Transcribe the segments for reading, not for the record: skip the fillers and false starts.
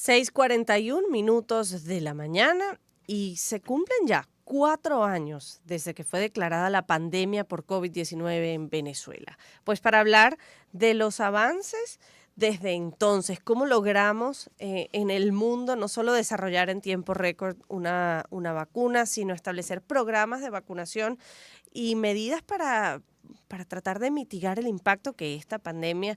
6:41 de la mañana y se cumplen ya 4 años desde que fue declarada la pandemia por COVID-19 en Venezuela. Pues para hablar de los avances desde entonces, cómo logramos en el mundo no solo desarrollar en tiempo récord una vacuna, sino establecer programas de vacunación y medidas para tratar de mitigar el impacto que esta pandemia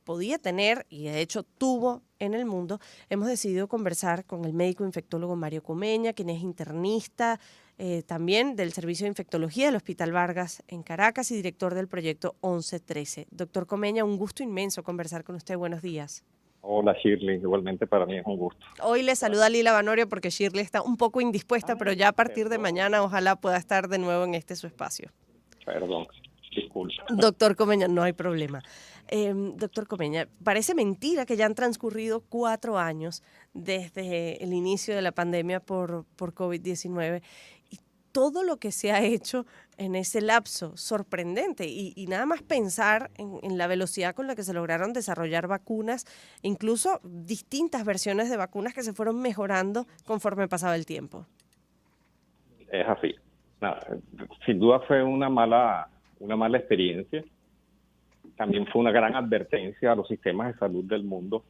podía tener y de hecho tuvo en el mundo. Hemos decidido conversar con el médico infectólogo Mario Comeña, quien es internista también del Servicio de Infectología del Hospital Vargas en Caracas y director del proyecto 1113. Doctor Comeña, un gusto inmenso conversar con usted. Buenos días. Hola Shirley, igualmente para mí es un gusto. Hoy le saluda Lila Banorio porque Shirley está un poco indispuesta, pero ya a partir de mañana ojalá pueda estar de nuevo en su espacio. Perdón, disculpa. Doctor Comeña, no hay problema. Doctor Comeña, parece mentira que ya han transcurrido 4 años desde el inicio de la pandemia por COVID-19 y todo lo que se ha hecho en ese lapso, sorprendente. Y nada más pensar en la velocidad con la que se lograron desarrollar vacunas, incluso distintas versiones de vacunas que se fueron mejorando conforme pasaba el tiempo. Es así. Nada, sin duda fue una mala experiencia. También fue una gran advertencia a los sistemas de salud del mundo,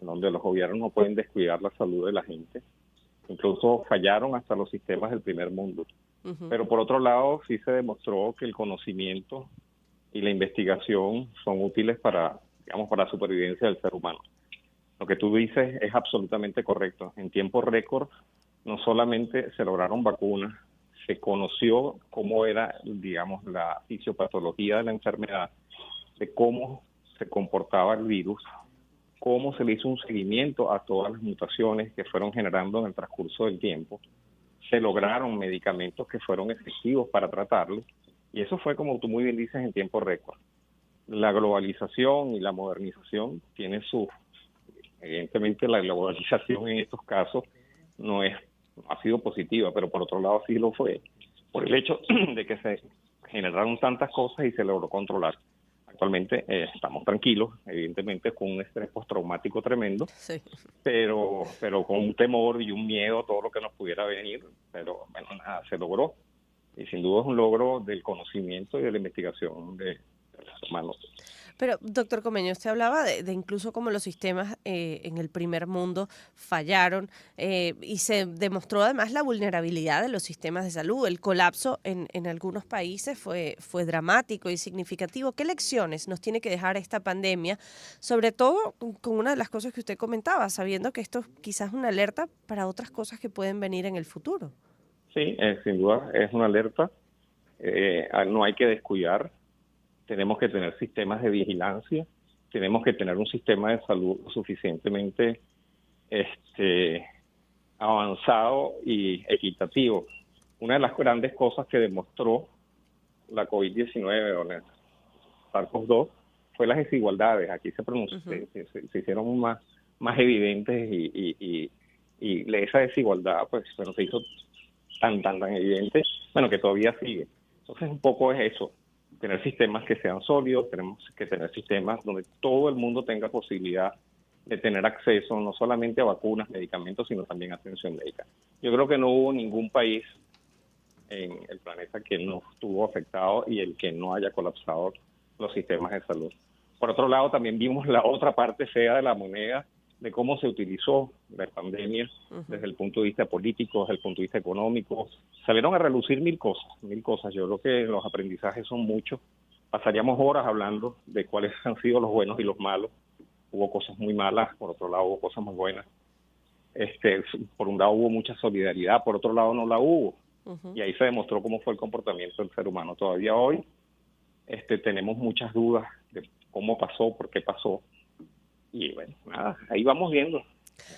en donde los gobiernos no pueden descuidar la salud de la gente. Incluso fallaron hasta los sistemas del primer mundo. Pero por otro lado, sí se demostró que el conocimiento y la investigación son útiles para la supervivencia del ser humano. Lo que tú dices es absolutamente correcto. En tiempo récord, no solamente se lograron vacunas, se conoció cómo era, la fisiopatología de la enfermedad, de cómo se comportaba el virus, cómo se le hizo un seguimiento a todas las mutaciones que fueron generando en el transcurso del tiempo. Se lograron medicamentos que fueron efectivos para tratarlo, y eso fue, como tú muy bien dices, en tiempo récord. La globalización y la modernización tiene evidentemente la globalización en estos casos no ha sido positiva, pero por otro lado sí lo fue, por el hecho de que se generaron tantas cosas y se logró controlar. Actualmente estamos tranquilos, evidentemente con un estrés postraumático tremendo, sí, pero con un temor y un miedo a todo lo que nos pudiera venir, pero bueno, nada, se logró. Y sin duda es un logro del conocimiento y de la investigación de los humanos. Pero, doctor Comeño, usted hablaba de incluso cómo los sistemas en el primer mundo fallaron y se demostró además la vulnerabilidad de los sistemas de salud. El colapso en algunos países fue dramático y significativo. ¿Qué lecciones nos tiene que dejar esta pandemia? Sobre todo con una de las cosas que usted comentaba, sabiendo que esto quizás es una alerta para otras cosas que pueden venir en el futuro. Sí, sin duda es una alerta. No hay que descuidar. Tenemos que tener sistemas de vigilancia, tenemos que tener un sistema de salud suficientemente avanzado y equitativo. Una de las grandes cosas que demostró la COVID-19 o la SARS-CoV-2 fue las desigualdades. Aquí se hicieron más evidentes y esa desigualdad pues se hizo tan evidente, que todavía sigue. Entonces un poco es eso. Tener sistemas que sean sólidos, tenemos que tener sistemas donde todo el mundo tenga posibilidad de tener acceso no solamente a vacunas, medicamentos, sino también a atención médica. Yo creo que no hubo ningún país en el planeta que no estuvo afectado y el que no haya colapsado los sistemas de salud. Por otro lado, también vimos la otra parte fea de la moneda, de cómo se utilizó la pandemia desde el punto de vista político, desde el punto de vista económico. Salieron a relucir mil cosas. Yo creo que los aprendizajes son muchos. Pasaríamos horas hablando de cuáles han sido los buenos y los malos. Hubo cosas muy malas, por otro lado hubo cosas muy buenas. Por un lado hubo mucha solidaridad, por otro lado no la hubo. Y ahí se demostró cómo fue el comportamiento del ser humano. Todavía hoy tenemos muchas dudas de cómo pasó, por qué pasó. Y bueno, nada, ahí vamos viendo.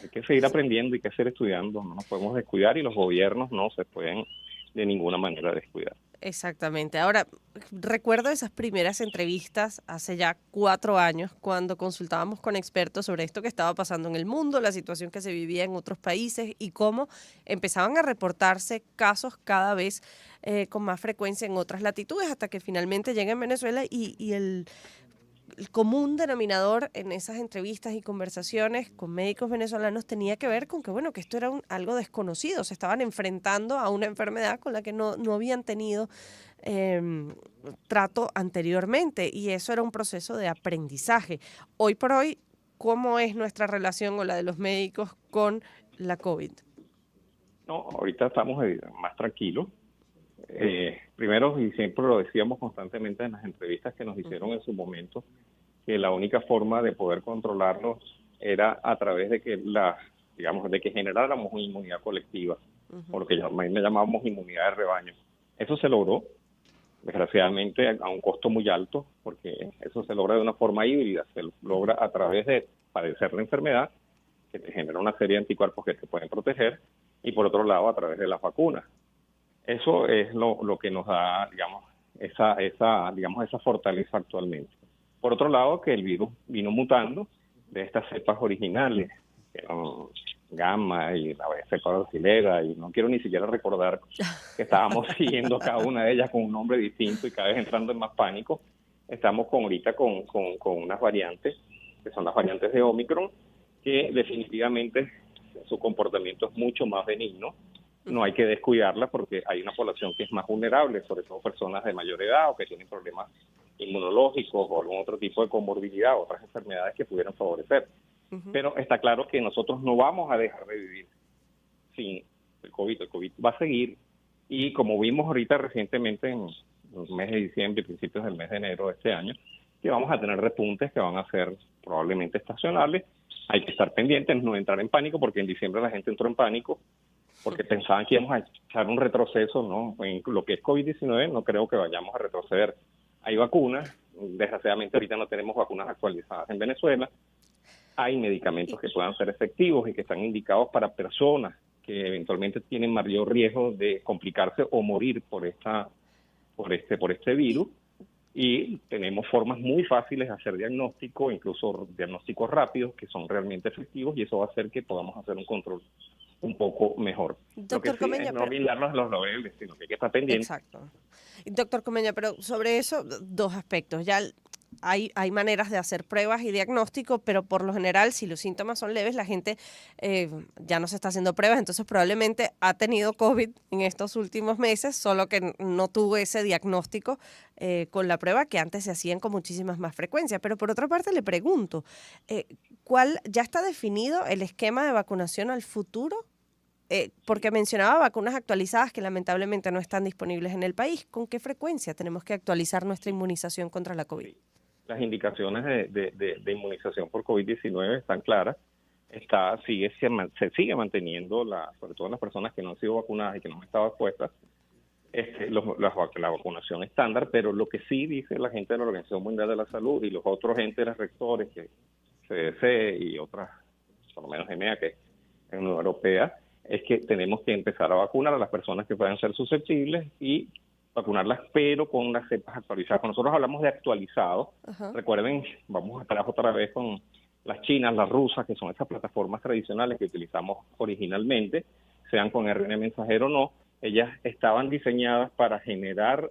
Hay que seguir aprendiendo, hay que seguir estudiando. No nos podemos descuidar y los gobiernos no se pueden de ninguna manera descuidar. Exactamente. Ahora, recuerdo esas primeras entrevistas hace ya 4 años cuando consultábamos con expertos sobre esto que estaba pasando en el mundo, la situación que se vivía en otros países y cómo empezaban a reportarse casos cada vez con más frecuencia en otras latitudes hasta que finalmente llega en Venezuela y el común denominador en esas entrevistas y conversaciones con médicos venezolanos tenía que ver con que, bueno, que esto era algo desconocido, se estaban enfrentando a una enfermedad con la que no habían tenido trato anteriormente, y eso era un proceso de aprendizaje. Hoy por hoy, ¿cómo es nuestra relación o la de los médicos con la COVID? No, ahorita estamos más tranquilos. Primero, y siempre lo decíamos constantemente en las entrevistas que nos hicieron en su momento, que la única forma de poder controlarlos era a través de que de que generáramos una inmunidad colectiva, porque me llamábamos inmunidad de rebaño. Eso se logró, desgraciadamente, a un costo muy alto, porque eso se logra de una forma híbrida, se logra a través de padecer la enfermedad, que te genera una serie de anticuerpos que te pueden proteger, y por otro lado, a través de las vacunas. Eso es lo que nos da, esa fortaleza actualmente. Por otro lado, que el virus vino mutando de estas cepas originales, que eran gamma y la cepa brasilera, y no quiero ni siquiera recordar que estábamos siguiendo cada una de ellas con un nombre distinto y cada vez entrando en más pánico. Estamos ahorita con unas variantes, que son las variantes de Omicron, que definitivamente su comportamiento es mucho más benigno. No hay que descuidarla porque hay una población que es más vulnerable, sobre todo personas de mayor edad o que tienen problemas inmunológicos o algún otro tipo de comorbilidad, otras enfermedades que pudieran favorecer. Pero está claro que nosotros no vamos a dejar de vivir sin el COVID. El COVID va a seguir, y como vimos ahorita recientemente en los meses de diciembre y principios del mes de enero de este año, que vamos a tener repuntes que van a ser probablemente estacionales. Hay que estar pendientes, no entrar en pánico, porque en diciembre la gente entró en pánico porque pensaban que íbamos a echar un retroceso, ¿no? En lo que es COVID-19 no creo que vayamos a retroceder. Hay vacunas, desgraciadamente ahorita no tenemos vacunas actualizadas en Venezuela. Hay medicamentos que puedan ser efectivos y que están indicados para personas que eventualmente tienen mayor riesgo de complicarse o morir por este virus. Y tenemos formas muy fáciles de hacer diagnóstico, incluso diagnósticos rápidos, que son realmente efectivos, y eso va a hacer que podamos hacer un control un poco mejor. Lo que Doctor sí Comeña, es no olvidarnos los laureles, sino que hay que estar pendiente. exacto. Doctor Comeña, pero sobre eso, dos aspectos. Ya hay maneras de hacer pruebas y diagnóstico, pero por lo general, si los síntomas son leves, la gente ya no se está haciendo pruebas, entonces probablemente ha tenido COVID en estos últimos meses, solo que no tuvo ese diagnóstico con la prueba que antes se hacían con muchísimas más frecuencia. Pero por otra parte le pregunto, ¿ya está definido el esquema de vacunación al futuro? Porque mencionaba vacunas actualizadas que lamentablemente no están disponibles en el país. ¿Con qué frecuencia tenemos que actualizar nuestra inmunización contra la COVID? Las indicaciones de inmunización por COVID-19 están claras. Se sigue manteniendo, sobre todo en las personas que no han sido vacunadas y que no han estado expuestas, la vacunación estándar, pero lo que sí dice la gente de la Organización Mundial de la Salud y los otros entes rectores, que CDC y otras, por lo menos EMEA, que es en la Unión Europea, es que tenemos que empezar a vacunar a las personas que puedan ser susceptibles y vacunarlas, pero con las cepas actualizadas. Cuando nosotros hablamos de actualizados, recuerden, vamos a estar otra vez con las chinas, las rusas, que son esas plataformas tradicionales que utilizamos originalmente, sean con RNA mensajero o no. Ellas estaban diseñadas para generar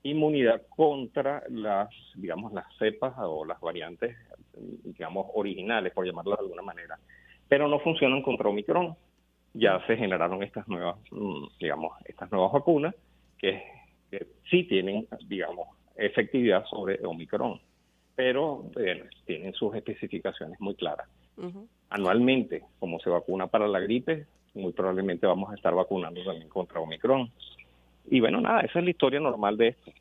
inmunidad contra las cepas o las variantes, originales, por llamarlas de alguna manera, pero no funcionan contra Omicron. Ya se generaron estas nuevas vacunas que sí tienen, efectividad sobre Omicron, pero tienen sus especificaciones muy claras. Anualmente, como se vacuna para la gripe, muy probablemente vamos a estar vacunando también contra Omicron. Y bueno, nada, esa es la historia normal de esto.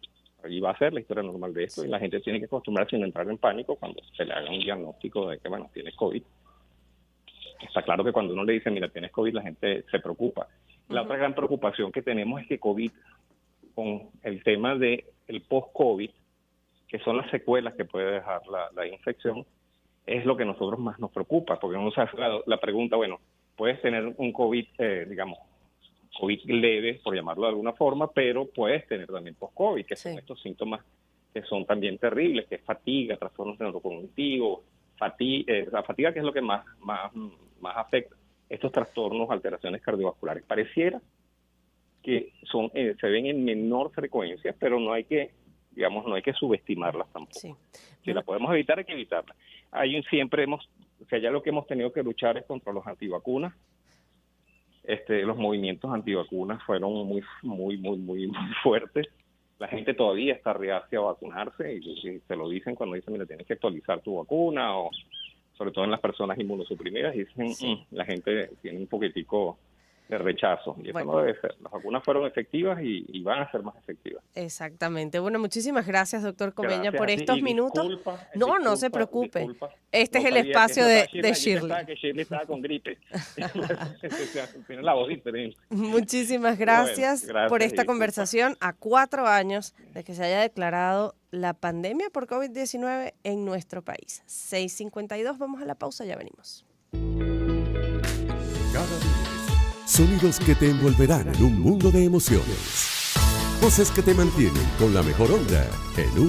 Allí va a ser la historia normal de esto, y la gente tiene que acostumbrarse a no entrar en pánico cuando se le haga un diagnóstico de que, tienes COVID. Está claro que cuando uno le dice, mira, tienes COVID, la gente se preocupa. La otra gran preocupación que tenemos es que COVID, con el tema del post-COVID, que son las secuelas que puede dejar la infección, es lo que a nosotros más nos preocupa, porque uno se hace la pregunta, puedes tener un COVID, COVID leve, por llamarlo de alguna forma, pero puedes tener también post-COVID, que son estos síntomas que son también terribles, que es fatiga, trastornos neurocognitivos, la fatiga, que es lo que más afecta, estos trastornos, alteraciones cardiovasculares. Pareciera que se ven en menor frecuencia, pero no hay que digamos, no hay que subestimarlas tampoco. Sí. Si la podemos evitar, hay que evitarla. Ya lo que hemos tenido que luchar es contra los antivacunas. Los movimientos antivacunas fueron muy fuertes. La gente todavía está reacia a vacunarse y se lo dicen cuando dicen, mira, tienes que actualizar tu vacuna, o sobre todo en las personas inmunosuprimidas, dicen, Sí. la gente tiene un poquitico de rechazo, y eso Bueno. no debe ser. Las vacunas fueron efectivas y van a ser más efectivas. Exactamente. Bueno, muchísimas gracias, doctor Comeña, Gracias por a ti, estos y minutos. No se preocupe. disculpa. Este No es el sabía que espacio eso de estaba Yo Shirley. pensaba que Shirley estaba con gripe. Tiene la voz diferente. Muchísimas Bueno, gracias gracias por y esta disculpa. conversación a 4 años de que se haya declarado la pandemia por COVID-19 en nuestro país. 6:52, vamos a la pausa, ya venimos. Cada día. Sonidos que te envolverán en un mundo de emociones. Voces que te mantienen con la mejor onda en un